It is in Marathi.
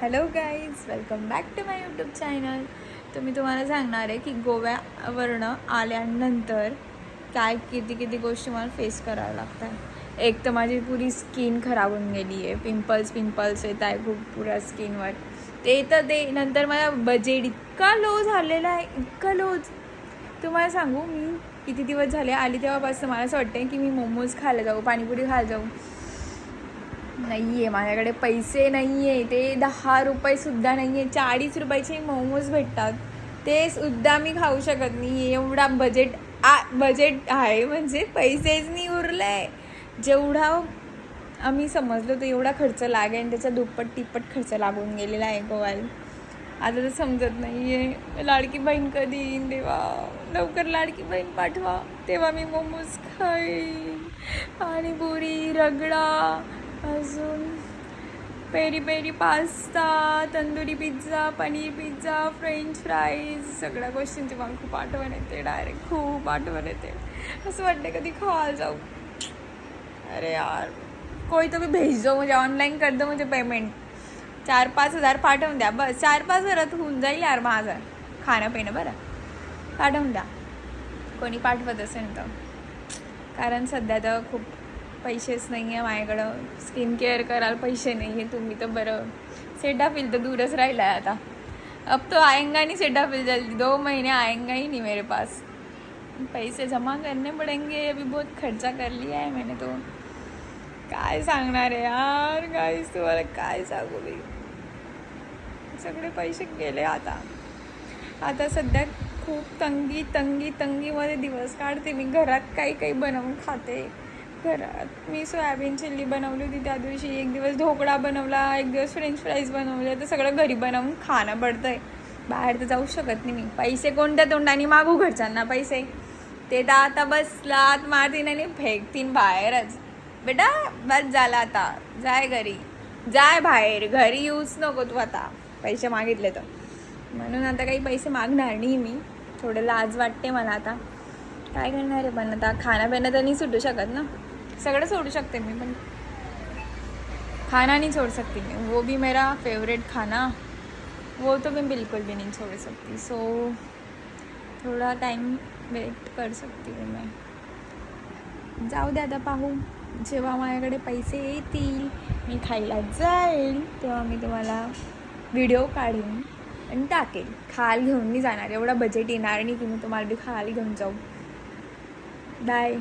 Hello guys, welcome back to my YouTube channel. तर मी तुम्हाला सांगणार आहे की गोव्यावरनं आल्यानंतर काय किती गोष्टी मला फेस कराव्या लागतात. एक तर माझी पुरी स्किन खराब होऊन गेली आहे, पिंपल्स येत आहे खूप पुऱ्या स्किनवर. ते नंतर माझा बजेट इतका लो झालेला आहे, इतका लोच. तुम्हाला सांगू, मी किती दिवस झाले आली तेव्हापासून मला असं वाटतं की मी मोमोज खायला जाऊ, पाणीपुरी खायला जाऊ. नाही आहे माझ्याकडे, पैसे नाही आहे. ते 10 रुपयेसुद्धा नाही आहे. 40 रुपयाचे मोमोज भेटतात, ते सुद्धा मी खाऊ शकत नाही. एवढा बजेट आहे, म्हणजे पैसेच नाही उरले. जेवढा आम्ही समजलो तर एवढा खर्च लागेल, त्याचा दुप्पट तिप्पट खर्च लागून गेलेला आहे गोव्याला. आता तर समजत नाही आहे लाडकी बहीण कधी येईन. देवा, लवकर लाडकी बहीण पाठवा, तेव्हा मी मोमोज खाईन, पाणीपुरी, रगडा, अजून peri peri pasta, tandoori pizza, paneer pizza, french fries, सगळ्या गोष्टींची मला खूप आठवण येते. डायरेक्ट खूप आठवण येते. असं वाटते कधी खायला जाऊ. अरे यार, कोई तो भी भेज दो मुझे, ऑनलाईन कर दो मुझे पेमेंट. 4-5 हजार पाठवून द्या बस. 4-5 हजारात होऊन जाईल यार माझं खाणं पिणं. बरं, पाठवून द्या कोणी पाठवत असेल तर, कारण सध्या तर खूप पैसेच नाही आहे माझ्याकडं. स्किन केअर करायला पैसे नाही आहे. तुम्ही तर बरं, सेटाफिल तर दूरच राहिला है आता. अब तो आएगा नहीं सेटाफिल जल्दी, 2 महीने आएगा ही नहीं मेरे पास. पैसे जमा करने पड़ेंगे. अभी बहुत खर्चा कर लिया है मैंने तो. काय सांगणार आहे यार गाईस, तुम्हाला काय सांगू मी. सगळे पैसे गेले आता सध्या खूप तंगीमध्ये दिवस काढते मी. घरात काही बनवून खाते. घरात मी सोयाबीन चिल्ली बनवली होती त्या दिवशी, एक दिवस ढोकळा बनवला, एक दिवस फ्रेंच फ्राईज बनवले. तर सगळं घरी बनवून खाणं पडतंय, बाहेर तर जाऊ शकत नाही मी. पैसे कोणत्या तोंडाने मागू घरच्यांना पैसे? ते तर आता बस लात मारतीन आणि फेकतीन बाहेरच. बेटा बस झालं आता, जाय घरी, जाय बाहेर, घरी येऊच नको तू आता पैसे मागितले तर. म्हणून आता काही पैसे मागणार नाही मी. थोडं लाज वाटते मला आता. काय करणार आहे, पण आता खाण्यापिणं तर नाही सुटू शकत ना. सगळं सोडू शकते मी, पण खाना नहीं छोड़ सकती मैं. वो भी मेरा फेवरेट खाना, वो तो मैं बिल्कुल भी नहीं छोड़ सकती. सो थोड़ा टाइम वेट कर सकती हूँ मैं. जाऊ दे आता, पाहू. जेव्हा माझ्याकडे पैसे येतील, मी खायला जाईल, तेव्हा मी तुम्हाला व्हिडिओ काढीन आणि टाकेल. खायला घेऊन नाही जाणार, एवढा बजेट येणार नाही की मी तुम्हाला बी खायला घेऊन जाऊ. बाय.